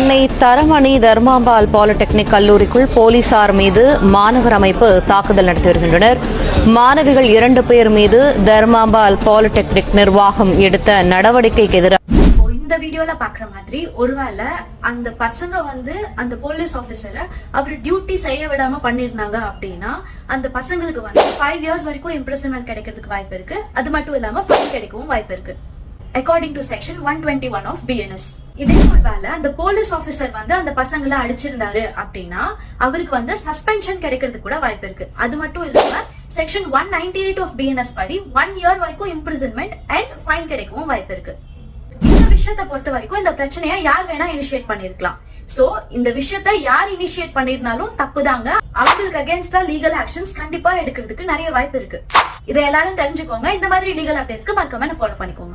Chennai Taramani Dharmambal polytechnic கல்லூரிக்குள் போலீசார் மீது மாணவர் அமைப்பு தாக்குதல் நடத்தி வருகின்றனர். மாணவிகள் 2 பேர் மீது தர்மாம்பாள் பாலிடெக்னிக் நிர்வாகம் எடுத்த நடவடிக்கைக்கு எதிராக இந்த வீடியோல பாக்குற மாதிரி ஒருவேளை அந்த பசங்க அந்த போலீஸ் ஆபீசரை அவர் டியூட்டி செய்ய விடாம பண்ணிருந்தாங்க அப்படின்னா அந்த பசங்களுக்கு 5 years வரைக்கும் இம்ப்ரிசன்மெண்ட் கிடைக்கிறதுக்கு வாய்ப்பு இருக்கு. அது மட்டும் இல்லாம ஃபைன் கிடைக்கவும் வாய்ப்பு இருக்கு. According to section 121 of BNS. இதே ஒருவேளை அந்த போலீஸ் ஆபீசர் அந்த பசங்களை அடிச்சிருந்தாரு அப்படின்னா அவருக்கு சஸ்பென்ஷன் கிடைக்கிறதுக்கு கூட வாய்ப்பு இருக்கு. அது மட்டும் இல்லாம செக்ஷன் 198 ஆஃப் BNS படி 1 year வரைக்கும் இம்ப்ரிசன்மெண்ட் அண்ட் ஃபைன் கிடைக்கவும் வாய்ப்பு இருக்கு. இந்த விஷயத்தை பொறுத்த வரைக்கும் இந்த பிரச்சனையை யார் வேணா இனிஷியேட் பண்ணிருக்கலாம். சோ இந்த விஷயத்தை யார் இனிஷியேட் பண்ணிருந்தாலும் தப்புதாங்க. அவங்களுக்கு அகேன்ஸ்டா லீகல் ஆக்ஷன்ஸ் கண்டிப்பா எடுக்கிறதுக்கு நிறைய வாய்ப்பு இருக்கு. இதை எல்லாரும் தெரிஞ்சுக்கோங்க. இந்த மாதிரி லீகல் அப்டேட்ஸ்க்கு மறக்காம ஃபாலோ பண்ணிக்கோங்க.